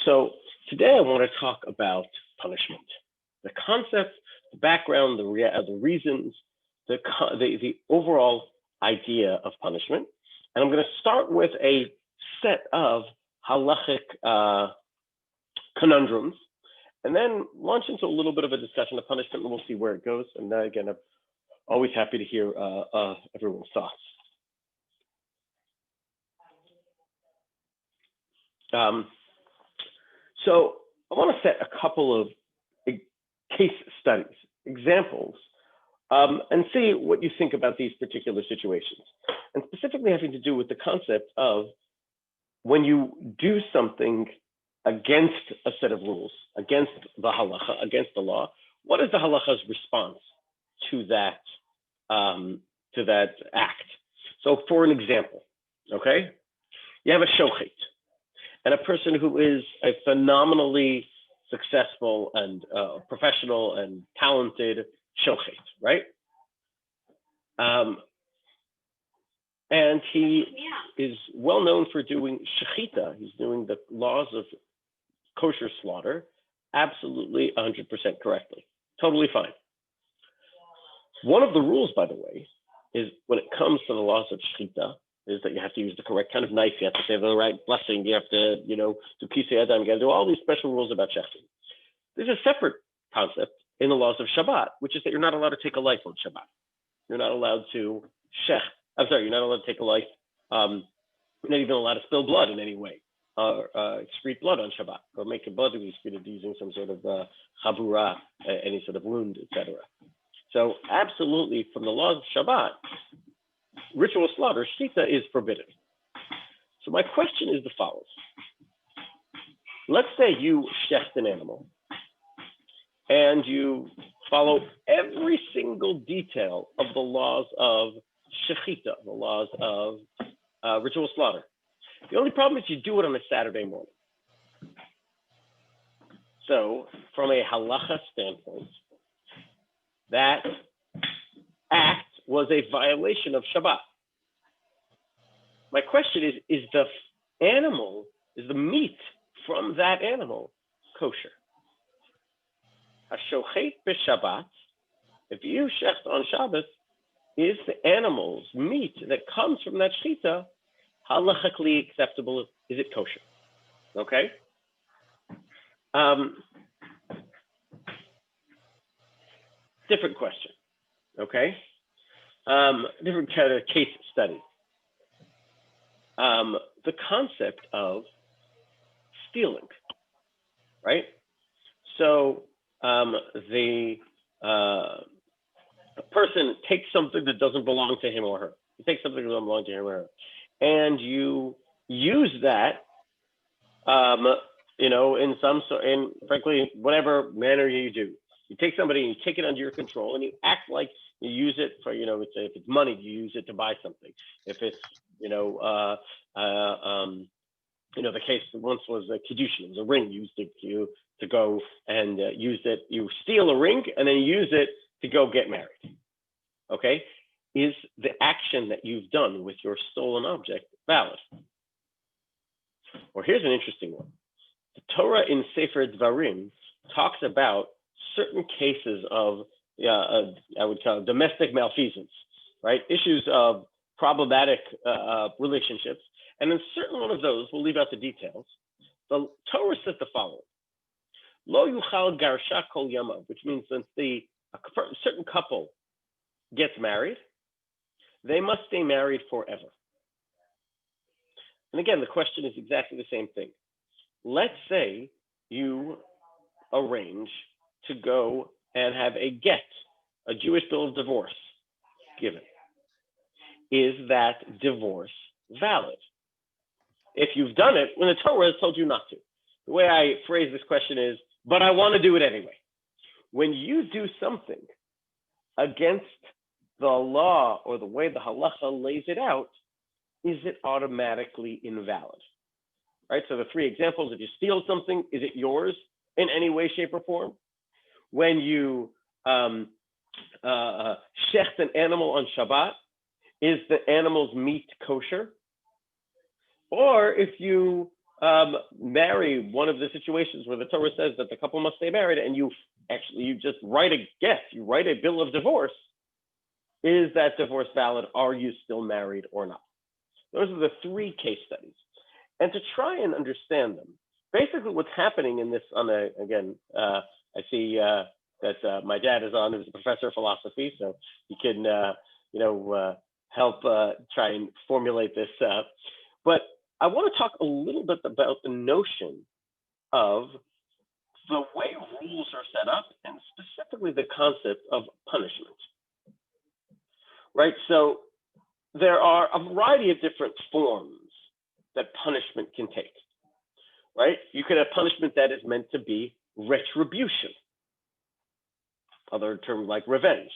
So today I want to talk about punishment, the concept, the background, the reasons, the overall idea of punishment. And I'm going to start with a set of halachic conundrums, and then launch into a little bit of a discussion of punishment, and we'll see where it goes. And again, I'm always happy to hear everyone's thoughts. So I want to set a couple of case studies, examples, and see what you think about these particular situations, and specifically having to do with the concept of when you do something against a set of rules, against the halacha, against the law, what is the halacha's response to that act? So for an example, okay, you have a shochet, and a person who is a phenomenally successful and professional and talented shochet, right? And he is well known for doing shechita. He's doing the laws of kosher slaughter absolutely 100% correctly, totally fine. One of the rules, by the way, is when it comes to the laws of shechita, is that you have to use the correct kind of knife, you have to say the right blessing, you have to, do kisei adam, you got to do all these special rules about shechting. There's a separate concept in the laws of Shabbat, which is that you're not allowed to take a life on Shabbat. You're not allowed to you're not allowed to take a life, you're not even allowed to spill blood in any way, or excrete blood on Shabbat, or make a blood to be excreted using some sort of chabura, any sort of wound, etc. So absolutely, from the laws of Shabbat, ritual slaughter, shechita, is forbidden. So my question is the follows. Let's say you shecht an animal, and you follow every single detail of the laws of shechita, the laws of ritual slaughter. The only problem is you do it on a Saturday morning. So from a halacha standpoint, that act was a violation of Shabbat. My question is the meat from that animal kosher? Hashochet b'Shabbat, if you shecht on Shabbos, is the animal's meat that comes from that shechita halachically acceptable? Is it kosher? Okay. Different question. Okay. Different kind of case study. The concept of stealing, right? So the person takes something that doesn't belong to him or her. You take something that doesn't belong to him or her, and you use that, in some sort, in frankly, whatever manner you do. You take somebody and you take it under your control, and you act like you use it for, if it's money, you use it to buy something. If it's, the case once was a kiddushin, it was a ring used to go and use it. You steal a ring and then you use it to go get married. Okay, is the action that you've done with your stolen object valid? Or here's an interesting one. The Torah in Sefer Dvarim talks about certain cases of, I would call it domestic malfeasance, right? Issues of problematic relationships. And in certain one of those, we'll leave out the details. The Torah says the following: Lo yuchal garsha kol yama, which means since a certain couple gets married, they must stay married forever. And again, the question is exactly the same thing. Let's say you arrange to go and have a get, a Jewish bill of divorce given. Is that divorce valid? If you've done it when the Torah has told you not to. The way I phrase this question is, but I want to do it anyway. When you do something against the law or the way the halacha lays it out, is it automatically invalid? Right? So the three examples: if you steal something, is it yours in any way, shape, or form? When you shecht an animal on Shabbat, is the animal's meat kosher? Or if you marry one of the situations where the Torah says that the couple must stay married, and you just write a get, you write a bill of divorce, is that divorce valid? Are you still married or not? Those are the three case studies. And to try and understand them, basically what's happening in this, I see that my dad is on, who's a professor of philosophy, so he can, help try and formulate this. But I want to talk a little bit about the notion of the way rules are set up, and specifically the concept of punishment. Right? So there are a variety of different forms that punishment can take. Right? You could have punishment that is meant to be retribution. Other term like revenge.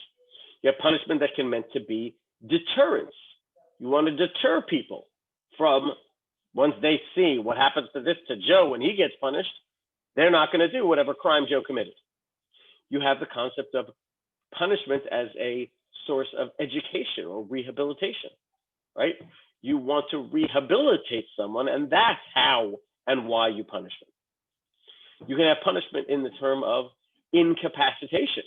You have punishment that can meant to be deterrence. You want to deter people from, once they see what happens to Joe when he gets punished, they're not going to do whatever crime Joe committed. You have the concept of punishment as a source of education or rehabilitation, right? You want to rehabilitate someone, and that's how and why you punish them. You can have punishment in the term of incapacitation.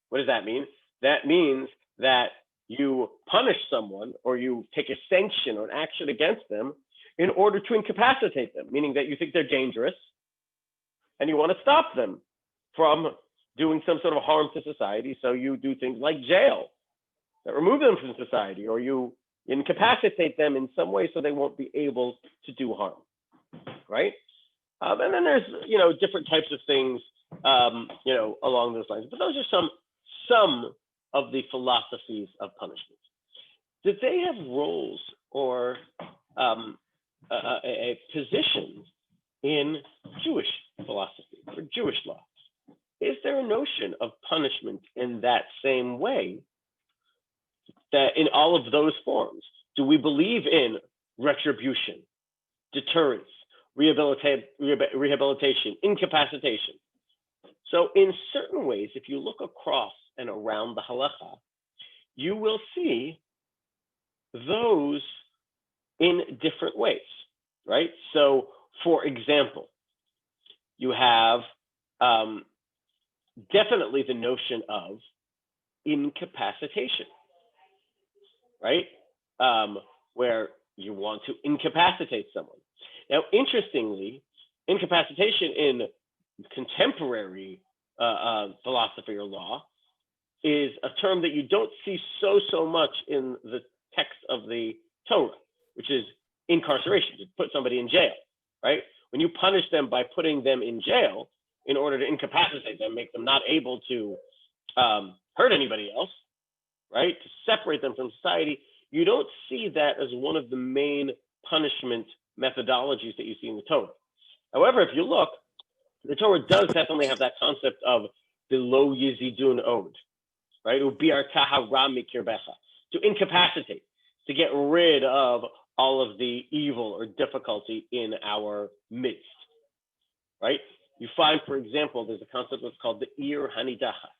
What does that mean? That means that you punish someone or you take a sanction or an action against them in order to incapacitate them, meaning that you think they're dangerous and you want to stop them from doing some sort of harm to society. So you do things like jail that remove them from society, or you incapacitate them in some way so they won't be able to do harm, right? And then there's, different types of things, along those lines. But those are some of the philosophies of punishment. Did they have roles or a position in Jewish philosophy or Jewish law? Is there a notion of punishment in that same way, that in all of those forms? Do we believe in retribution, deterrence, rehabilitation, incapacitation? So in certain ways, if you look across and around the halacha, you will see those in different ways, right? So for example, you have definitely the notion of incapacitation, right? Where you want to incapacitate someone. Now, interestingly, incapacitation in contemporary philosophy or law is a term that you don't see so much in the text of the Torah, which is incarceration, to put somebody in jail, right? When you punish them by putting them in jail in order to incapacitate them, make them not able to hurt anybody else, right? To separate them from society, you don't see that as one of the main punishment methodologies that you see in the Torah. However, if you look, the Torah does definitely have that concept of the lo yizidun od, right? To incapacitate, to get rid of all of the evil or difficulty in our midst, right? You find, for example, there's a concept that's called the Ir Hanidachat.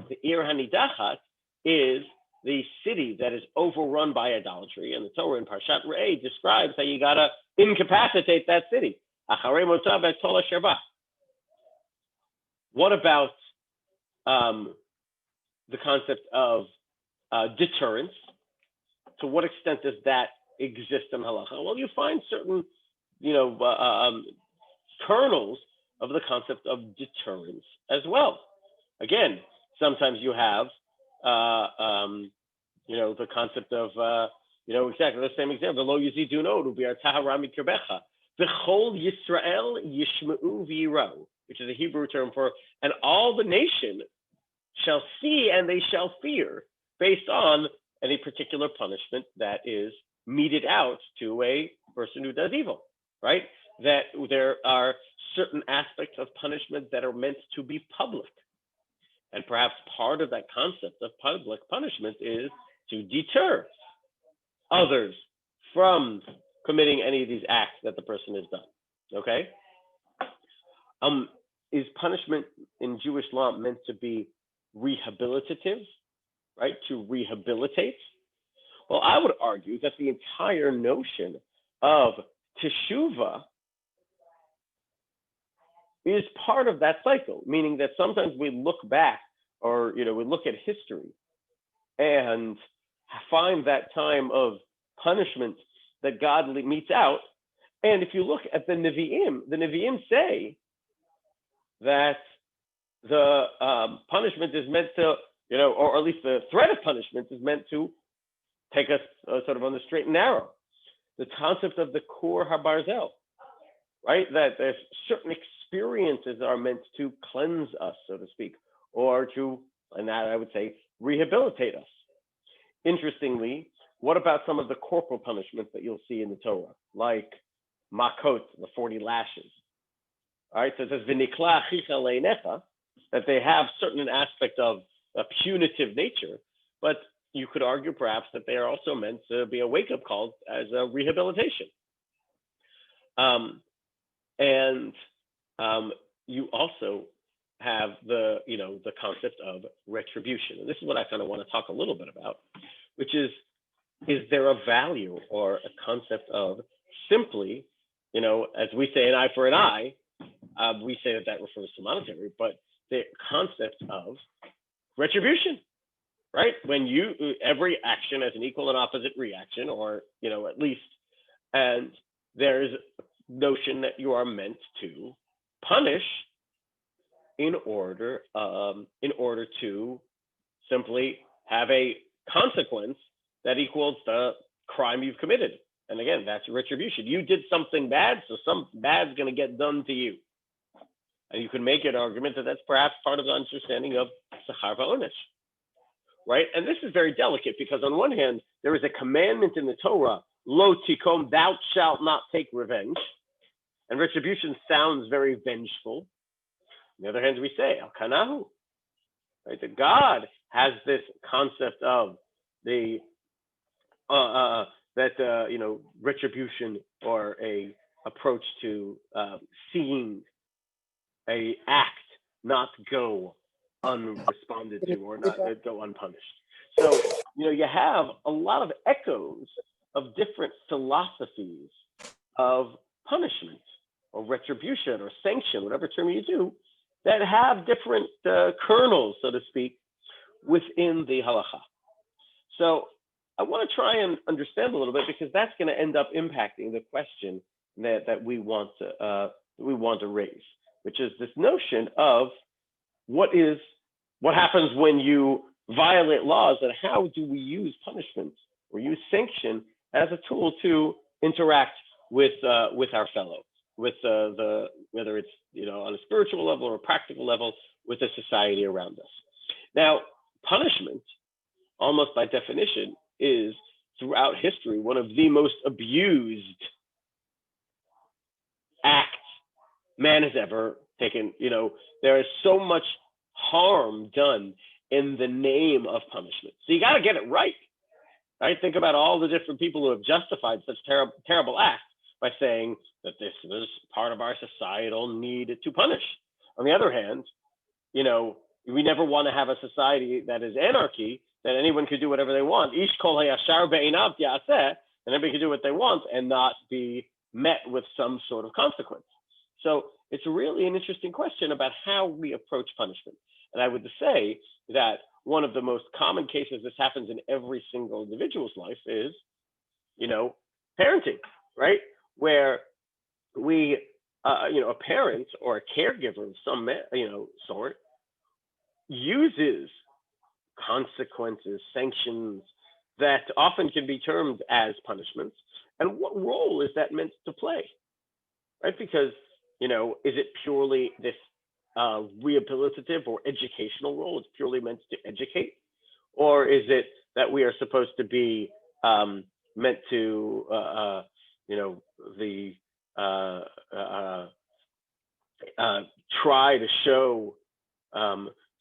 The Ir Hanidachat is the city that is overrun by idolatry, and the Torah in Parshat Re'eh describes how you gotta incapacitate that city. Acharei motav et kol asher ba. What about the concept of deterrence? To what extent does that exist in halacha? Well, you find certain, kernels of the concept of deterrence as well. Again, sometimes you have, the concept of, exactly the same example. Lo yizidun od u'bi'artaha ra mikirbecha. V'chol Yisrael yishma'u v'yirau, which is a Hebrew term for, and all the nation shall see and they shall fear, based on any particular punishment that is meted out to a person who does evil, right? That there are certain aspects of punishment that are meant to be public. And perhaps part of that concept of public punishment is to deter others from committing any of these acts that the person has done, okay? Is punishment in Jewish law meant to be rehabilitative, right? To rehabilitate? Well, I would argue that the entire notion of Teshuvah is part of that cycle, meaning that sometimes we look back or we look at history and find that time of punishment that God metes out. And if you look at the Nevi'im say that the punishment is meant to, or at least the threat of punishment is meant to take us sort of on the straight and narrow. The concept of the Kur HaBarzel, right? That there's certain experiences are meant to cleanse us, so to speak, or to, and that I would say, rehabilitate us. Interestingly, what about some of the corporal punishments that you'll see in the Torah, like makot, the 40 lashes? All right, so it says v'nikla achicha leinecha, that they have certain aspect of a punitive nature, but you could argue perhaps that they are also meant to be a wake-up call as a rehabilitation. You also have the concept of retribution. And this is what I kind of want to talk a little bit about, which is there a value or a concept of simply, as we say, an eye for an eye, we say that refers to monetary, but the concept of retribution, right? When every action has an equal and opposite reaction, or, at least, and there's a notion that you are meant to punish in order to simply have a consequence that equals the crime you've committed. And again, that's retribution. You did something bad, so some bad's going to get done to you. And you can make an argument that that's perhaps part of the understanding of Sachar va'onesh, right? And this is very delicate because on one hand, there is a commandment in the Torah, lo tikom, thou shalt not take revenge. And retribution sounds very vengeful. On the other hand, we say, al kanahu, right? That God has this concept of the retribution or a approach to seeing a act not go unresponded to or not go unpunished. So you have a lot of echoes of different philosophies of punishment or retribution or sanction, whatever term you do, that have different kernels, so to speak, within the halacha. So I want to try and understand a little bit, because that's going to end up impacting the question that we want to raise, which is this notion of what happens when you violate laws, and how do we use punishment or use sanction as a tool to interact with our fellow, with whether it's on a spiritual level or a practical level, with the society around us. Now, punishment, almost by definition, is throughout history one of the most abused acts man has ever taken. There is so much harm done in the name of punishment. So you got to get it right. Right? Think about all the different people who have justified such terrible acts by saying that this was part of our societal need to punish. On the other hand, we never want to have a society that is anarchy, that anyone could do whatever they want. Ish kol hayashar be'einav ya'aseh, and everybody can do what they want and not be met with some sort of consequence. So it's really an interesting question about how we approach punishment. And I would say that one of the most common cases this happens in every single individual's life is, parenting, right? Where we, a parent or a caregiver of some, sort, uses consequences, sanctions that often can be termed as punishments. And what role is that meant to play, right? Because, is it purely this rehabilitative or educational role? It's purely meant to educate? Or is it that we are supposed to be meant to, try to show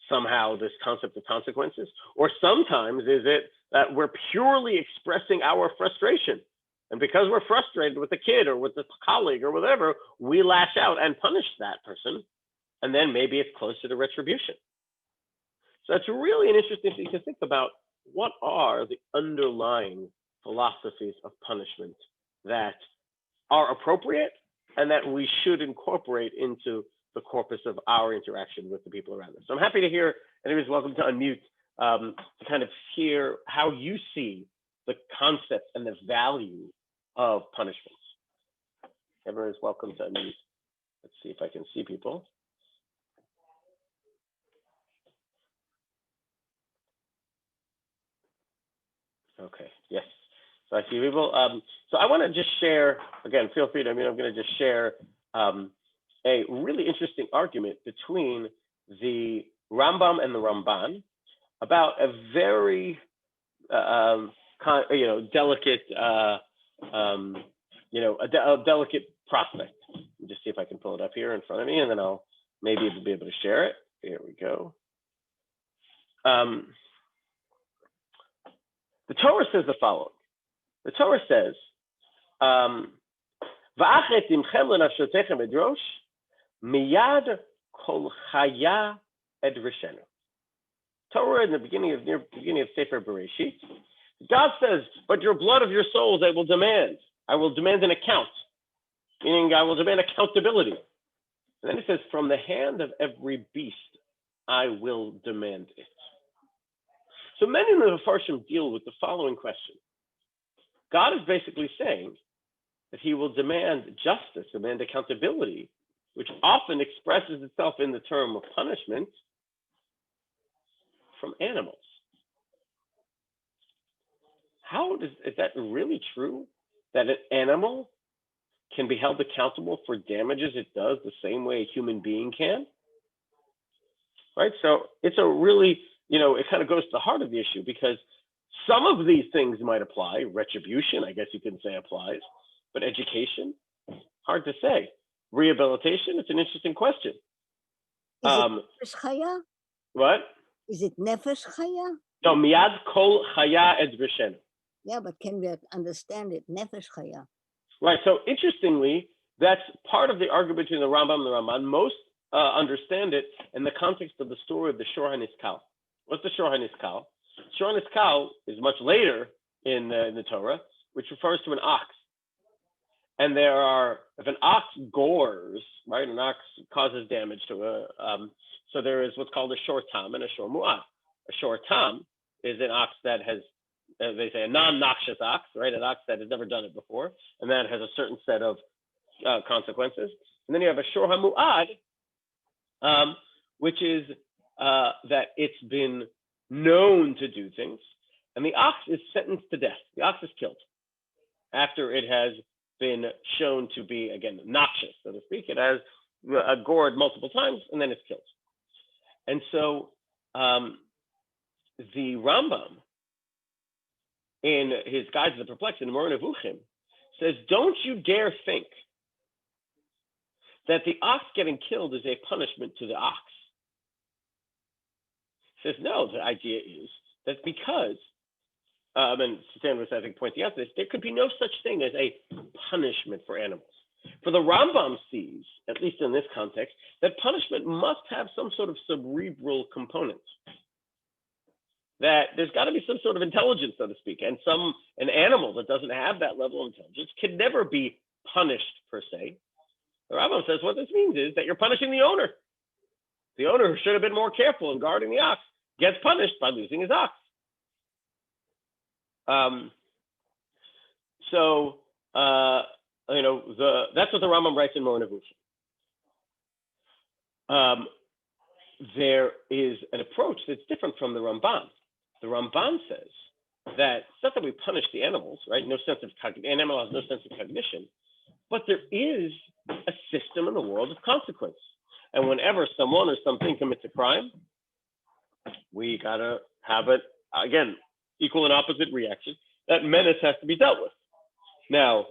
somehow this concept of consequences? Or sometimes is it that we're purely expressing our frustration, and because we're frustrated with the kid or with the colleague or whatever, we lash out and punish that person, and then maybe it's closer to retribution. So it's really an interesting thing to think about. What are the underlying philosophies of punishment that are appropriate and that we should incorporate into the corpus of our interaction with the people around us. So I'm happy to hear, anybody's welcome to unmute, to kind of hear how you see the concept and the value of punishments. Everyone is welcome to unmute. Let's see if I can see people. Okay, yes. So I see people. So I want to just share, again, feel free to, I'm going to just share a really interesting argument between the Rambam and the Ramban about a very, delicate, a delicate prospect. Let me just see if I can pull it up here in front of me, and then I'll maybe be able to share it. Here we go. The Torah says the following. The Torah says, "Va'achet imchem lenafshotechem edrosh, miyad kol chaya edrishenu." Torah in the beginning of Sefer Bereshit, God says, "But your blood of your souls I will demand. I will demand an account," meaning I will demand accountability. And then it says, "From the hand of every beast I will demand it." So many of the Farshim deal with the following question. God is basically saying that he will demand justice, demand accountability, which often expresses itself in the term of punishment from animals. Is that really true? That an animal can be held accountable for damages it does the same way a human being can? Right? So it's a really, it kind of goes to the heart of the issue, because some of these things might apply. Retribution, I guess you can say, applies, but education, hard to say. Rehabilitation, it's an interesting question. Is it nefesh chaya? What? Is it nefesh chaya? No, miyad kol chaya edrishenu. Yeah, but can we understand it? Nefesh chaya. Right. So interestingly, that's part of the argument between the Rambam and the Ramban. Most understand it in the context of the story of the Shor HaNiskal. What's the Shor HaNiskal? Shor HaNiskal is much later in the Torah, which refers to an ox. And if an ox gores, right, an ox causes damage to so there is what's called a shor tam and a shor mu'ad. A shor tam is an ox that has, they say, a non-noxious ox, right, an ox that has never done it before, and that has a certain set of consequences. And then you have a shor ha-mu'ad, which is that it's been known to do things, and the ox is sentenced to death. The ox is killed after it has been shown to be, again, noxious, so to speak. It has gored multiple times, and then it's killed. And so the Rambam, in his Guide to the Perplexed, in Moreh Nevuchim, says, don't you dare think that the ox getting killed is a punishment to the ox. He says, no, the idea is that because, and Stan was, I think, pointing out this, there could be no such thing as a punishment for animals. For the Rambam sees, at least in this context, that punishment must have some sort of cerebral component. That there's got to be some sort of intelligence, so to speak, and an animal that doesn't have that level of intelligence can never be punished per se. The Rambam says what this means is that you're punishing the owner. The owner who should have been more careful in guarding the ox gets punished by losing his ox. That's what the Rambam writes in Moreh Nevuchim. There is an approach that's different from the Ramban. The Ramban says that it's not that we punish the animals, right? No sense of animal has no sense of cognition, but there is a system in the world of consequence. And whenever someone or something commits a crime, we gotta have it, again, equal and opposite reaction. That menace has to be dealt with. Now,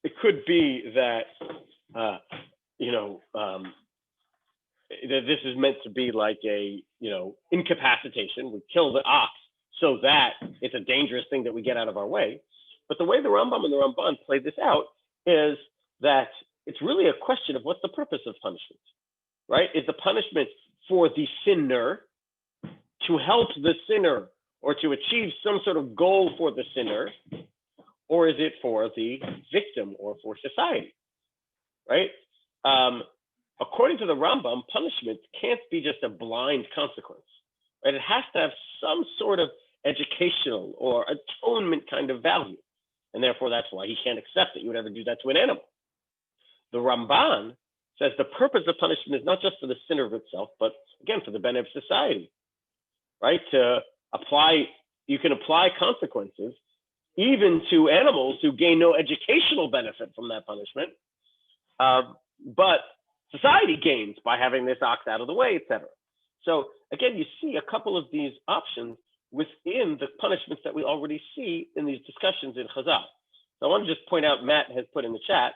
it could be that, that this is meant to be like a, incapacitation. We kill the ox so that it's a dangerous thing that we get out of our way. But the way the Rambam and the Ramban play this out is that it's really a question of what's the purpose of punishment, right? Is the punishment for the sinner, to help the sinner, or to achieve some sort of goal for the sinner? or is it for the victim or for society, right? According to the Rambam, punishment can't be just a blind consequence, right? It has to have some sort of educational or atonement kind of value. And therefore, that's why he can't accept that you would ever do that to an animal. The Ramban says the purpose of punishment is not just for the sinner of itself, but again, for the benefit of society, right? You can apply consequences even to animals who gain no educational benefit from that punishment. But society gains by having this ox out of the way, etc. So again, you see a couple of these options within the punishments that we already see in these discussions in Chazal. So I want to just point out, Matt has put in the chat,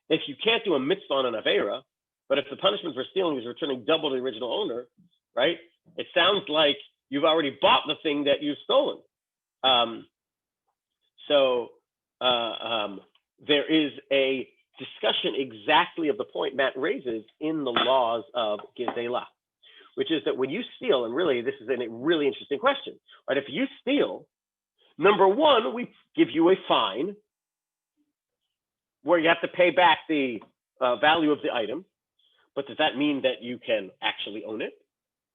if you can't do a mitzvah on an Aveira, but if the punishment for stealing is returning double the original owner, right? It sounds like you've already bought the thing that you've stolen. There is a discussion exactly of the point Matt raises in the laws of Gizela, which is that when you steal, and really this is a really interesting question, right? If you steal, number one, we give you a fine where you have to pay back the value of the item, but does that mean that you can actually own it?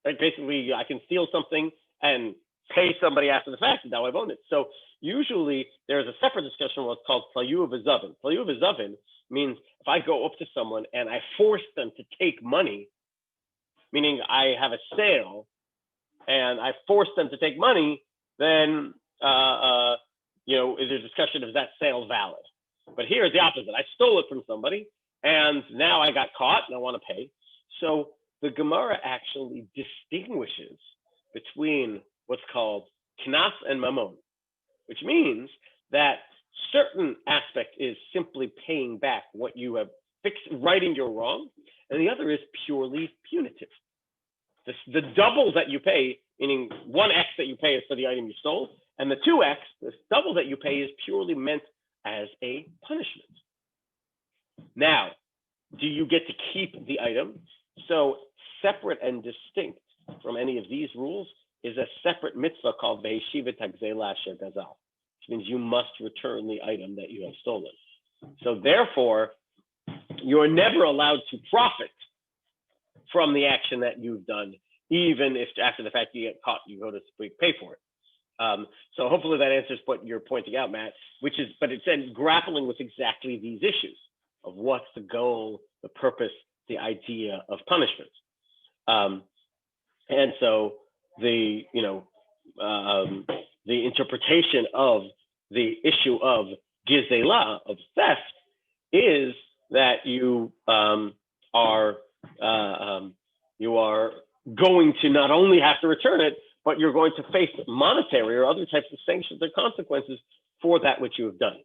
Right? Basically, I can steal something and pay somebody after the fact, and now I've owned it. So usually there's a separate discussion what's called Playuv Azavin. Playuv Azavin means if I go up to someone and I force them to take money, meaning I have a sale and I force them to take money, then there's a discussion of that sale valid. But here is the opposite. I stole it from somebody and now I got caught and I want to pay. So the Gemara actually distinguishes between what's called knas and mamon, which means that certain aspect is simply paying back what you have fixed, righting your wrong, and the other is purely punitive. The double that you pay, meaning 1x that you pay is for the item you stole, and the 2x, the double that you pay is purely meant as a punishment. Now, do you get to keep the item? So separate and distinct from any of these rules is a separate mitzvah called Ve'eshivat Hagzela Asher Gazal, which means you must return the item that you have stolen. So therefore, you're never allowed to profit from the action that you've done, even if after the fact you get caught, you go to pay for it. So hopefully that answers what you're pointing out, Matt, but it's then grappling with exactly these issues of what's the goal, the purpose, the idea of punishment. And so the interpretation of the issue of gizela, of theft, is that you are going to not only have to return it, but you're going to face monetary or other types of sanctions or consequences for that which you have done.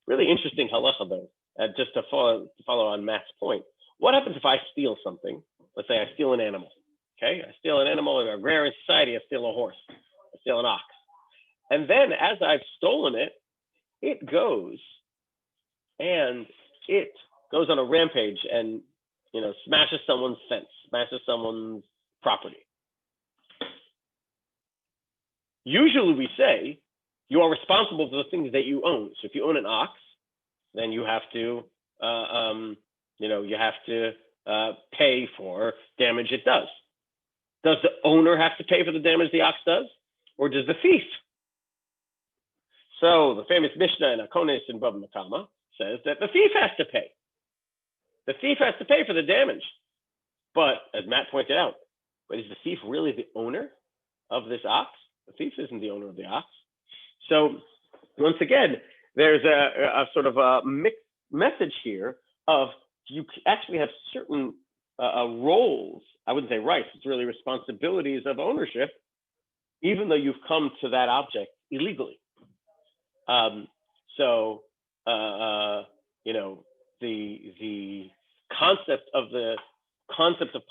Really interesting halacha though, just to follow on Matt's point. What happens if I steal something? Let's say I steal an animal. Okay, I steal an animal in a agrarian society. I steal a horse. I steal an ox. And then as I've stolen it, it goes on a rampage and smashes someone's fence, smashes someone's property. Usually we say you are responsible for the things that you own. So if you own an ox, then you have to pay for damage it does. Does the owner have to pay for the damage the ox does, or does the thief? So the famous Mishnah in Akonis and Bava Kama says that the thief has to pay. The thief has to pay for the damage. But as Matt pointed out, but is the thief really the owner of this ox? The thief isn't the owner of the ox. So once again, there's a sort of a mixed message here of you actually have certain roles. I wouldn't say rights, it's really responsibilities of ownership, even though you've come to that object illegally. The concept of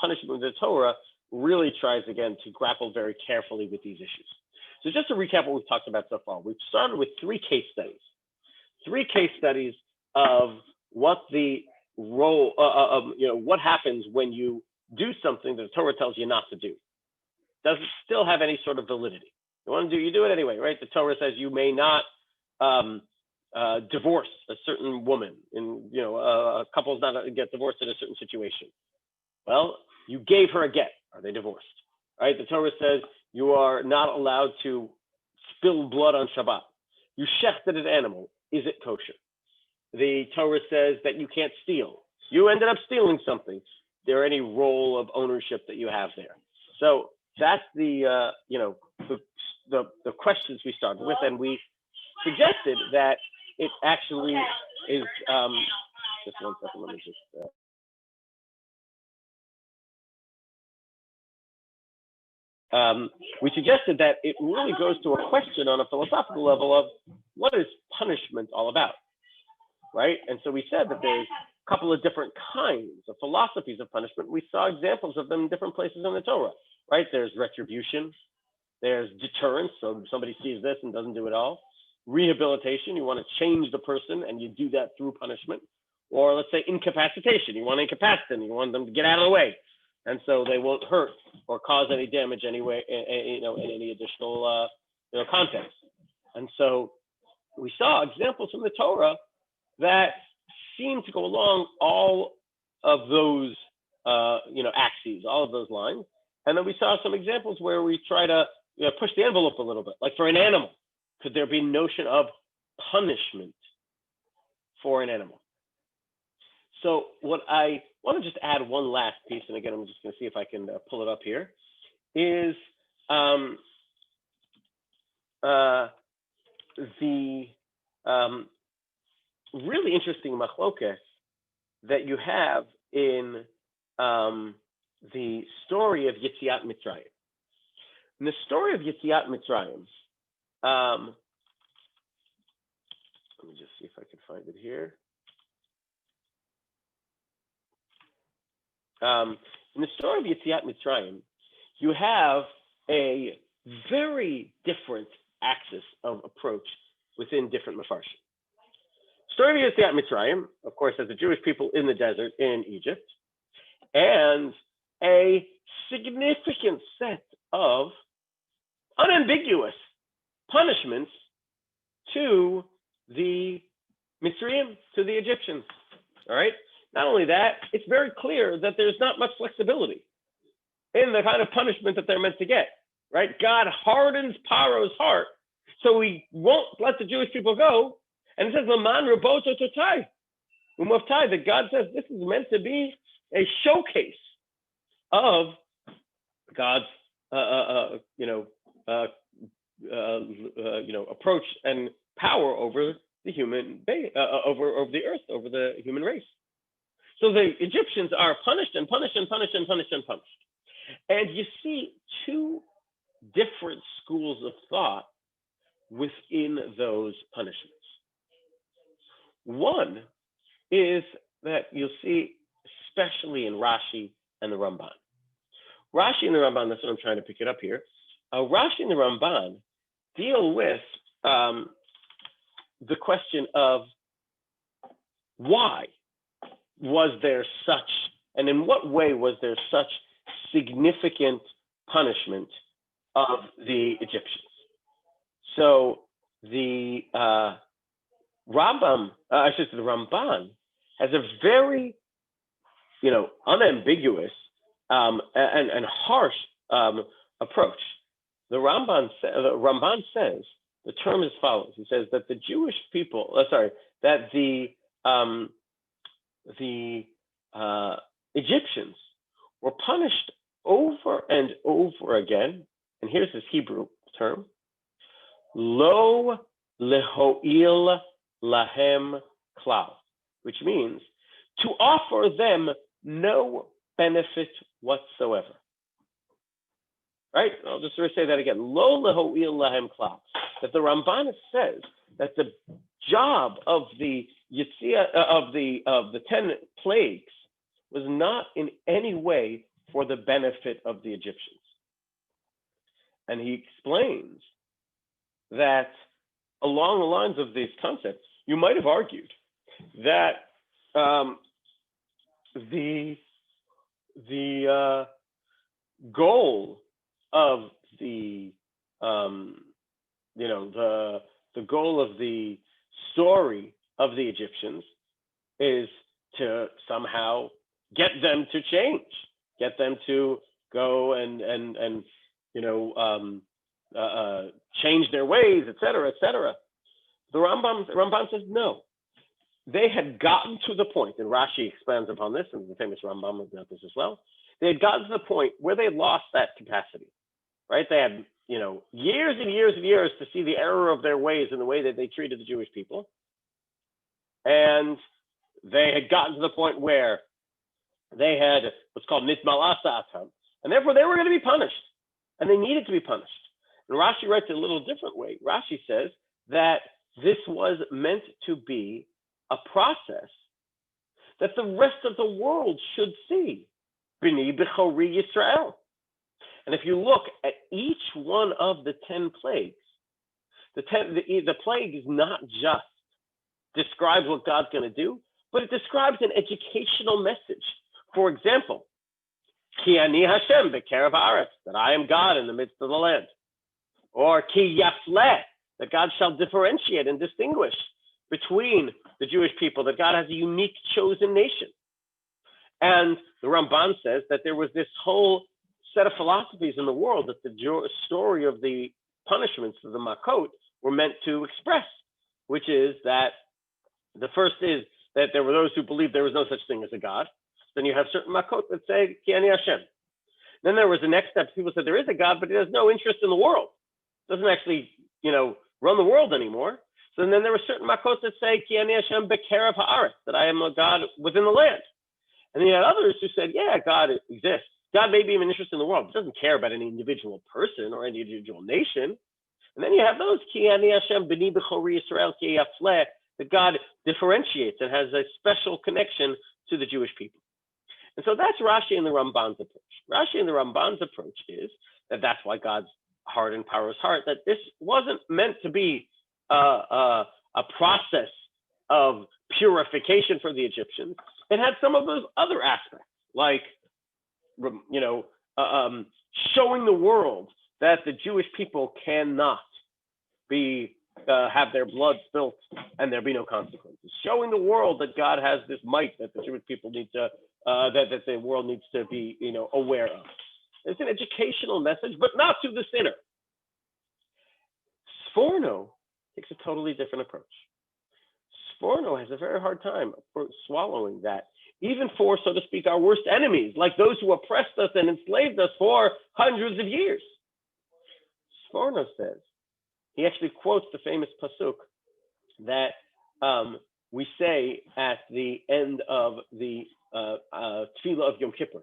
punishment with the Torah really tries again to grapple very carefully with these issues. So just to recap what we've talked about so far, we've started with three case studies of what the role what happens when you do something that the Torah tells you not to do. Does it still have any sort of validity? You want to do, you do it anyway, right? The Torah says you may not divorce a certain woman, and a couple's not get divorced in a certain situation. Well, you gave her a get. Are they divorced? Right? The Torah says you are not allowed to spill blood on Shabbat. You shechted an animal. Is it kosher? The Torah says that you can't steal. You ended up stealing something. Is there any role of ownership that you have there? So that's the questions we started with, and we suggested that it actually is. Just one second. Let me just. We suggested that it really goes to a question on a philosophical level of what is punishment all about, right? And so we said that there's a couple of different kinds of philosophies of punishment. We saw examples of them in different places in the Torah, right? There's retribution, there's deterrence, so somebody sees this and doesn't do it all. Rehabilitation, you want to change the person and you do that through punishment. Or let's say incapacitation, you want to incapacitate them, you want them to get out of the way. And so they won't hurt or cause any damage anyway, in any additional, context. And so we saw examples from the Torah that seem to go along all of those, axes, all of those lines. And then we saw some examples where we try to push the envelope a little bit. Like for an animal, could there be notion of punishment for an animal? So what I want to just add one last piece, and again, I'm just going to see if I can pull it up here, is the really interesting machlokes that you have in the story of Yetziat Mitzrayim. In the story of Yetziat Mitzrayim, let me just see if I can find it here. In the story of Yetziat Mitzrayim, you have a very different axis of approach within different mafarshim. Story of Yetziat Mitzrayim, of course, has the Jewish people in the desert in Egypt, and a significant set of unambiguous punishments to the Mitzrayim, to the Egyptians. All right. Not only that, it's very clear that there's not much flexibility in the kind of punishment that they're meant to get, right? God hardens Paro's heart, so he won't let the Jewish people go. And it says, Laman Raboto Totai, Umoftai, that God says this is meant to be a showcase of God's, approach and power over the human, over the earth, over the human race. So the Egyptians are punished and punished and punished and punished and punished. And you see two different schools of thought within those punishments. One is that you'll see, especially in Rashi and the Ramban. Rashi and the Ramban, that's what I'm trying to pick it up here. Rashi and the Ramban deal with the question of why was there such, and in what way was there such significant punishment of the Egyptians? So the the Ramban has a very, unambiguous and harsh approach. The Ramban says the term as follows. He says that the Jewish people, that the Egyptians were punished over and over again, and here's this Hebrew term, lo lehoil lahem klal, which means to offer them no benefit whatsoever. Right? I'll just say that again. Lo lehoil lahem klal. That the Ramban says that the job of the Yitzia, of the 10 plagues was not in any way for the benefit of the Egyptians. And he explains that along the lines of these concepts, you might have argued that the goal of the the goal of the story of the Egyptians is to somehow get them to change, get them to go and change their ways, etc., etc. The Ramban says no. They had gotten to the point, and Rashi expands upon this, and the famous Rambam about this as well. They had gotten to the point where they lost that capacity, right? They had, years and years and years to see the error of their ways and the way that they treated the Jewish people. And they had gotten to the point where they had what's called nitmal asa'atam, and therefore they were going to be punished, and they needed to be punished. And Rashi writes it a little different way. Rashi says that this was meant to be a process that the rest of the world should see. B'ni b'chori Yisrael. And if you look at each one of the 10 plagues, the plague is not just describes what God's going to do, but it describes an educational message. For example, Ki ani Hashem b'kerev haaretz, that I am God in the midst of the land. Or Ki yafleh, that God shall differentiate and distinguish between the Jewish people, that God has a unique chosen nation. And the Ramban says that there was this whole set of philosophies in the world that the story of the punishments of the Makot were meant to express, which is that the first is that there were those who believed there was no such thing as a God. Then you have certain Makot that say, Ki ani Hashem. Then there was the next step. People said there is a God, but he has no interest in the world. Doesn't actually, run the world anymore. So then there were certain Makot that say, Ki ani Hashem b'kerev haaretz, that I am a God within the land. And then you had others who said, yeah, God exists. God may be even interested in the world, but doesn't care about any individual person or any individual nation. And then you have those, Ki ani Hashem b'ni b'chori Yisrael ki yafleh, that God differentiates and has a special connection to the Jewish people. And so that's Rashi and the Ramban's approach. Rashi and the Ramban's approach is that that's why God's hardened Paro's heart, that this wasn't meant to be a process of purification for the Egyptians. It had some of those other aspects, like, showing the world that the Jewish people cannot be have their blood spilt and there be no consequences. Showing the world that God has this might that the Jewish people need to, that the world needs to be, aware of. It's an educational message, but not to the sinner. Sforno takes a totally different approach. Sforno has a very hard time swallowing that, even for, so to speak, our worst enemies, like those who oppressed us and enslaved us for hundreds of years. Sforno says, he actually quotes the famous pasuk that we say at the end of the tefillah of Yom Kippur,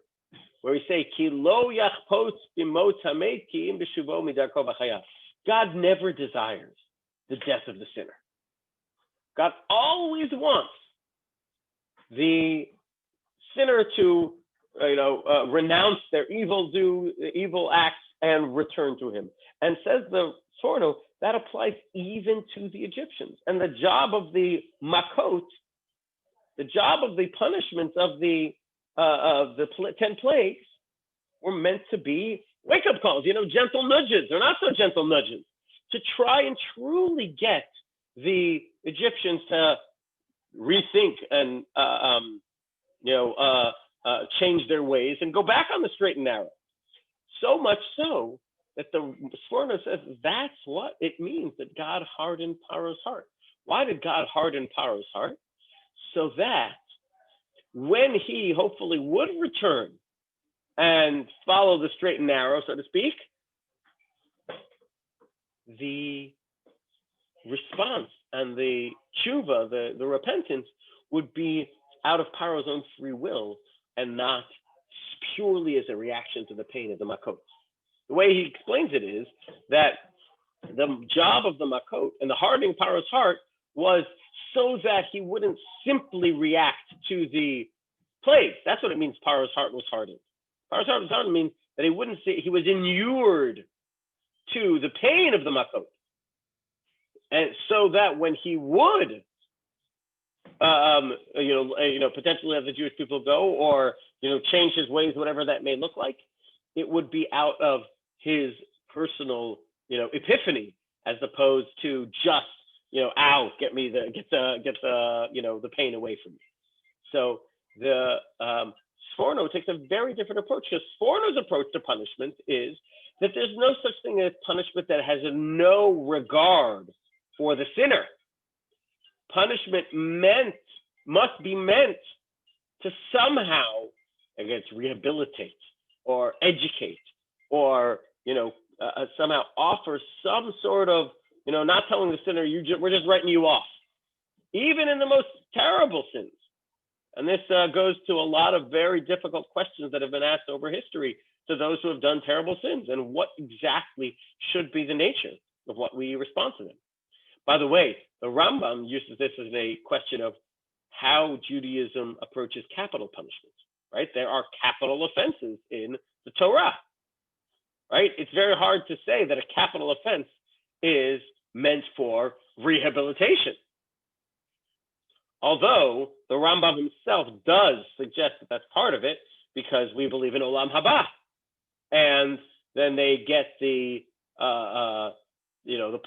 where we say, Ki lo yachpos b'mot hamet ki im b'shuvo midarko v'chayav. God never desires the death of the sinner. God always wants the sinner to, renounce their evil acts and return to him. And says the Sforno, that applies even to the Egyptians. And the job of the Makot, the job of the punishments of the 10 plagues were meant to be wake-up calls, gentle nudges or not so gentle nudges, to try and truly get the Egyptians to rethink and change their ways and go back on the straight and narrow. So much so that the Sforno says that's what it means that God hardened Paro's heart. Why did God harden Paro's heart? So that when he hopefully would return and follow the straight and narrow, so to speak, the response and the tshuva, the repentance, would be out of Paro's own free will and not purely as a reaction to the pain of the Makot. The way he explains it is that the job of the Makot and the hardening Paro's heart was so that he wouldn't simply react to the plagues. That's what it means Paro's heart was hardened. Paro's heart was hardened means that he wouldn't say he was inured to the pain of the Makot. And so that when he would potentially let the Jewish people go or, change his ways, whatever that may look like, it would be out of his personal, epiphany, as opposed to just ow, get the the pain away from me. So the Sforno takes a very different approach, because Sforno's approach to punishment is that there's no such thing as punishment that has no regard for the sinner. Punishment must be meant to somehow, again, rehabilitate or educate, or somehow offer some sort of, not telling the sinner, we're just writing you off, even in the most terrible sins. And this goes to a lot of very difficult questions that have been asked over history to those who have done terrible sins, and what exactly should be the nature of what we respond to them. By the way, the Rambam uses this as a question of how Judaism approaches capital punishment, right? There are capital offenses in the Torah, right? It's very hard to say that a capital offense is meant for rehabilitation. Although the Rambam himself does suggest that that's part of it, because we believe in Olam Haba. And then they get the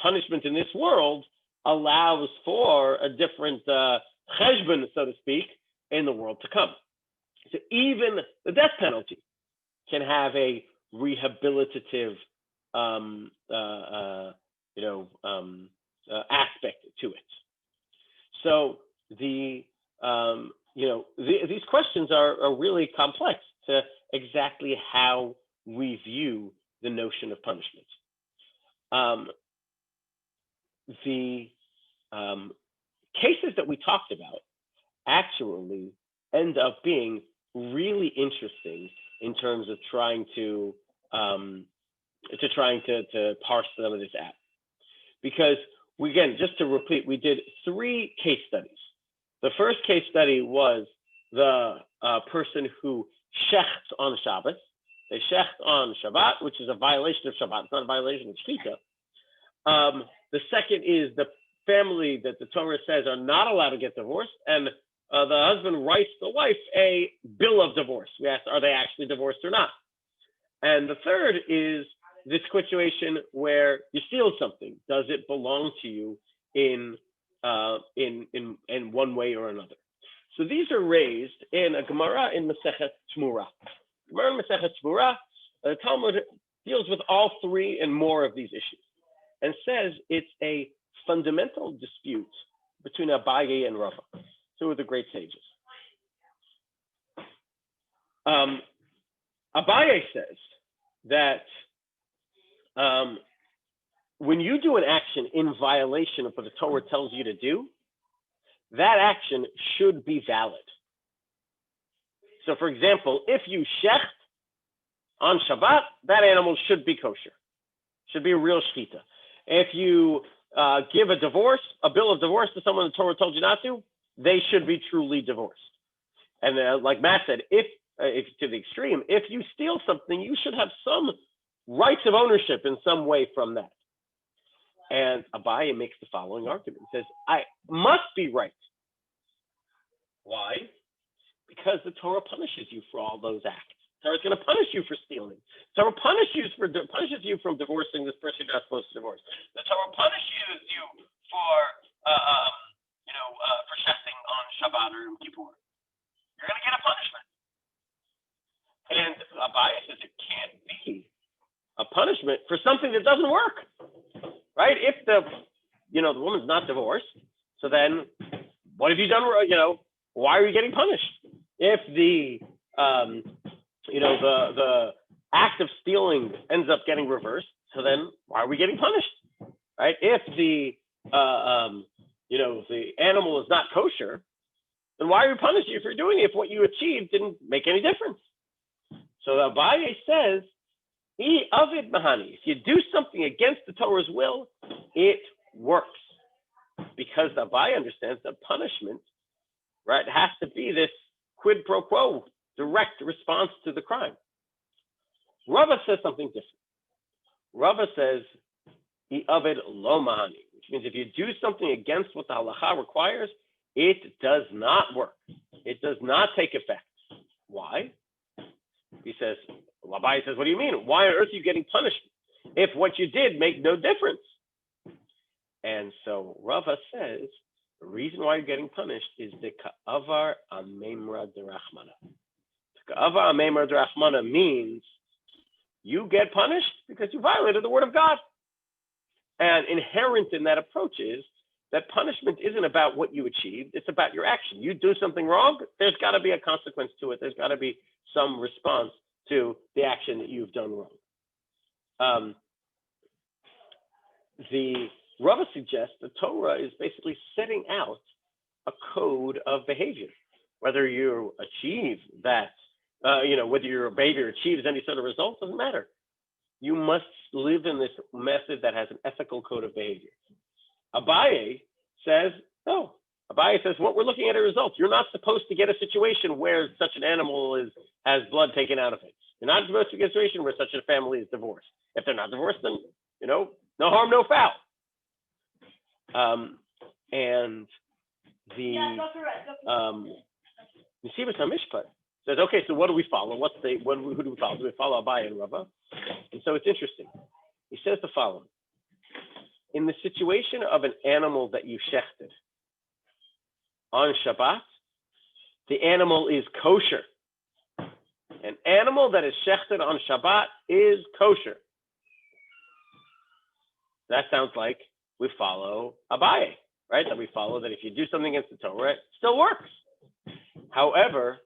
punishment in this world allows for a different cheshbon, so to speak, in the world to come. So even the death penalty can have a rehabilitative aspect to it. So these questions are really complex to exactly how we view the notion of punishment. The cases that we talked about actually end up being really interesting in terms of trying to parse some of this out. Because just to repeat, we did 3 case studies. The first case study was the person who shechts on Shabbos. They shecht on Shabbat, which is a violation of Shabbat. It's not a violation of Shechita. The second is the family that the Torah says are not allowed to get divorced, and the husband writes the wife a bill of divorce. We asked, are they actually divorced or not? And the third is this situation where you steal something. Does it belong to you in one way or another? So these are raised in a Gemara in Masechet Shmura. Gemara in Masechet Shmura, the Talmud deals with all 3 and more of these issues, and says it's a fundamental dispute between Abaye and Rava, 2 of the great sages. Abaye says that when you do an action in violation of what the Torah tells you to do, that action should be valid. So, for example, if you shecht on Shabbat, that animal should be kosher, should be a real shechita. If you give a bill of divorce to someone the Torah told you not to, they should be truly divorced. And like Matt said, if to the extreme, if you steal something, you should have some rights of ownership in some way from that. And Abaye makes the following argument. He says, I must be right. Why? Because the Torah punishes you for all those acts. The Torah is going to punish you for stealing. The Torah punishes you from divorcing this person you're not supposed to divorce. The Torah punishes you for shechting on Shabbat or Yom Kippur. You're going to get a punishment. And Abaye says it can't be a punishment for something that doesn't work, right? If the woman's not divorced, so then what have you done? Why are you getting punished? If the act of stealing ends up getting reversed, so then why are we getting punished, right? If the animal is not kosher, then why are we punishing you for doing it if what you achieved didn't make any difference? So Abaye says, Avid Mahani, if you do something against the Torah's will, it works. Because Abaye understands that punishment, right, has to be this quid pro quo, direct response to the crime. Rava says something different. Rava says, Avid Lo Mahani, which means if you do something against what the halacha requires, it does not work. It does not take effect. Why? He says, Abaye says, what do you mean? Why on earth are you getting punished if what you did made no difference? And And so Rava says the reason why you're getting punished is the ka'avar amemra derachmana. Ka'avar amemra derachmana means you get punished because you violated the word of God. And inherent in that approach is that punishment isn't about what you achieved, it's about your action. You do something wrong, there's got to be a consequence to it. There's got to be some response to the action that you've done wrong. The Rava suggests the Torah is basically setting out a code of behavior. Whether you achieve that, whether your behavior achieves any sort of result, doesn't matter. You must live in this method that has an ethical code of behavior. Abaye says, no. Abaye says, what we're looking at are results. You're not supposed to get a situation where such an animal has blood taken out of it. You're not supposed to get a situation where such a family is divorced. If they're not divorced, then, no harm, no foul. And the Nesivos HaMishpat says, okay, so what do we follow? Who do we follow? Do we follow Abaye and Rava? And so it's interesting. He says the following. In the situation of an animal that you shechted on Shabbat, the animal is kosher. An animal that is shechted on Shabbat is kosher. That sounds like we follow Abaye, right? That we follow that if you do something against the Torah, it still works. However,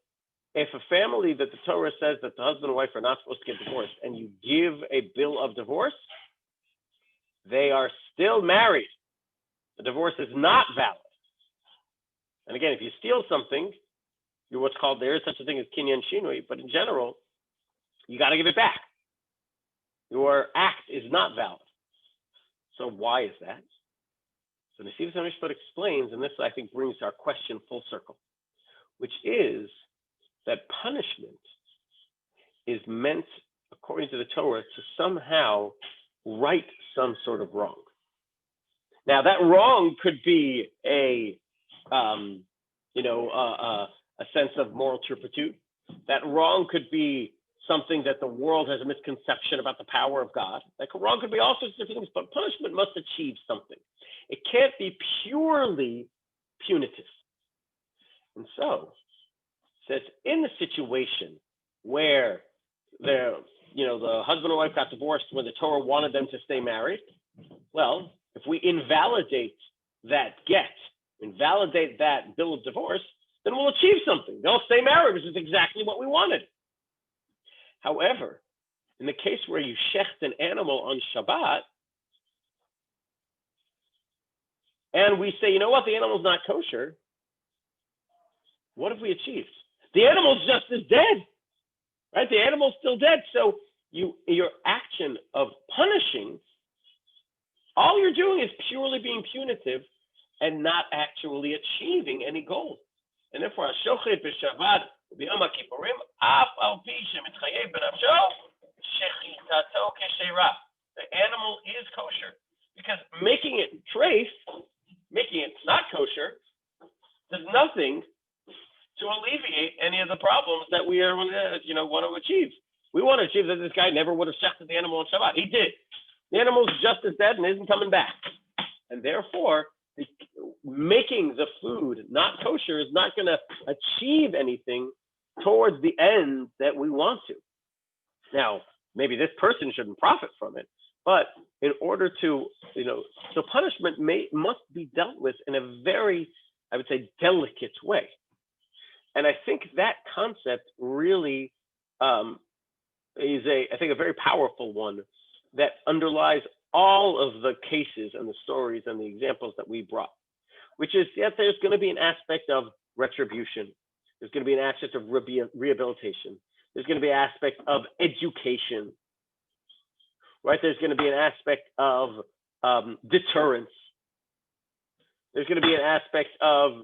if a family that the Torah says that the husband and wife are not supposed to get divorced and you give a bill of divorce, they are still married. The divorce is not valid. And again, if you steal something, you're what's called, there is such a thing as kinyan shinui, but in general, you got to give it back. Your act is not valid. So why is that? So Nesivos HaMishpat explains, and this I think brings our question full circle, which is that punishment is meant, according to the Torah, to somehow right some sort of wrong. Now that wrong could be a sense of moral turpitude. That wrong could be something that the world has a misconception about the power of God. That wrong could be all sorts of things, but punishment must achieve something. It can't be purely punitive. And so, says in the situation where the husband and wife got divorced when the Torah wanted them to stay married, well, if we invalidate that get, invalidate that bill of divorce, then we'll achieve something. They'll stay married, which is exactly what we wanted. However, in the case where you shecht an animal on Shabbat, and we say, you know what, the animal's not kosher, what have we achieved? The animal's just as dead, right? The animal's still dead. So your action of punishing, all you're doing is purely being punitive and not actually achieving any goal. And therefore, Shochet b'Shabbat b'Yom HaKippurim, af al pi shemitchayev b'nafsho, shechitato k'sheira. The animal is kosher because making it treif, making it not kosher, does nothing to alleviate any of the problems that we are, want to achieve. We want to achieve that this guy never would have shechted the animal on Shabbat. He did. The animal's just as dead and isn't coming back. And therefore, making the food not kosher is not going to achieve anything towards the end that we want to. Now, maybe this person shouldn't profit from it, but in order to, so punishment must be dealt with in a very, I would say, delicate way. And I think that concept really is a very powerful one that underlies all of the cases and the stories and the examples that we brought, which is that there's going to be an aspect of retribution. There's going to be an aspect of rehabilitation. There's going to be an aspect of education, right? There's going to be an aspect of deterrence. There's going to be an aspect of,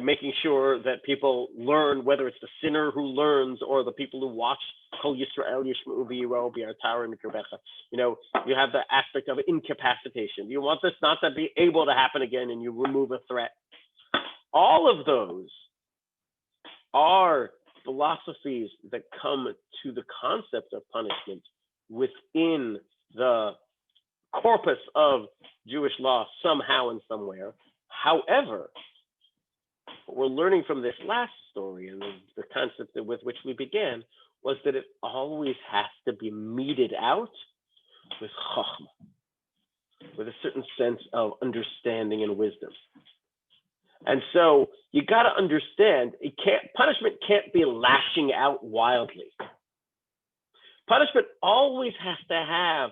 making sure that people learn, whether it's the sinner who learns or the people who watch Kol Yisrael Yishma'u V'Yirau B'Yartaru Mikrobecha. You have the aspect of incapacitation. You want this not to be able to happen again, and you remove a threat. All of those are philosophies that come to the concept of punishment within the corpus of Jewish law somehow and somewhere. However, what we're learning from this last story and the concept with which we began was that it always has to be meted out with chachma, with a certain sense of understanding and wisdom. And so you got to understand, punishment can't be lashing out wildly. Punishment always has to have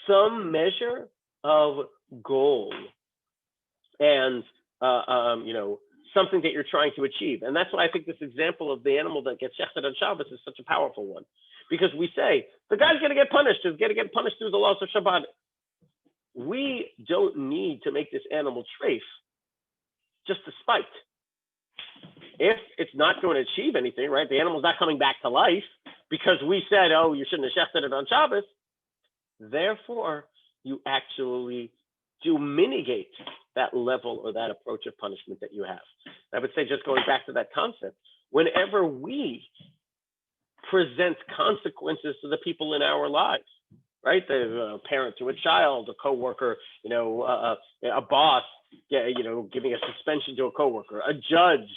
some measure of goal and something that you're trying to achieve. And that's why I think this example of the animal that gets shechted on Shabbos is such a powerful one, because we say the guy's going to get punished. He's going to get punished through the laws of Shabbat. We don't need to make this animal treif just to spite. If it's not going to achieve anything, right? The animal's not coming back to life because we said, oh, you shouldn't have shechted it on Shabbos. Therefore, you actually do mitigate that level or that approach of punishment that you have. I would say, just going back to that concept, whenever we present consequences to the people in our lives, right? The parent to a child, a coworker, a boss, giving a suspension to a coworker, a judge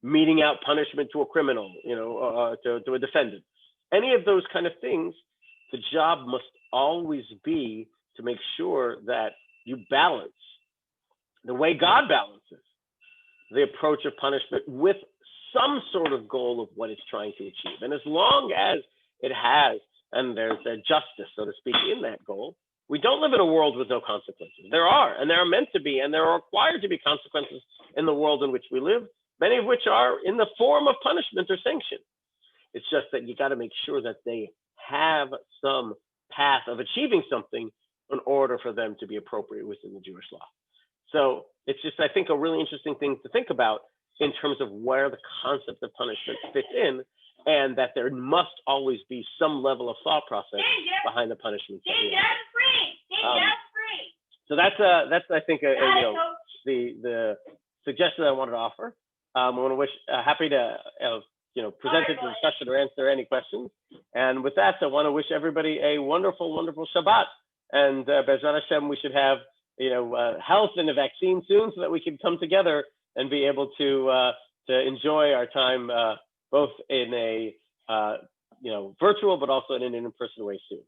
meting out punishment to a criminal, to a defendant. Any of those kind of things, the job must always be to make sure that you balance the way God balances the approach of punishment with some sort of goal of what it's trying to achieve. And as long as it has, and there's a justice, so to speak, in that goal, we don't live in a world with no consequences. There are, and there are meant to be, and there are required to be consequences in the world in which we live, many of which are in the form of punishment or sanction. It's just that you got to make sure that they have some path of achieving something in order for them to be appropriate within the Jewish law. So it's just, I think, a really interesting thing to think about in terms of where the concept of punishment fits in, and that there must always be some level of thought process behind the punishment. So that's I think the suggestion I wanted to offer. I want to wish happy to present it to discussion or answer any questions. And with that, I want to wish everybody a wonderful, wonderful Shabbat. And Be'ezrat Hashem, we should have health and a vaccine soon, so that we can come together and be able to enjoy our time both in a virtual but also in an in-person way soon.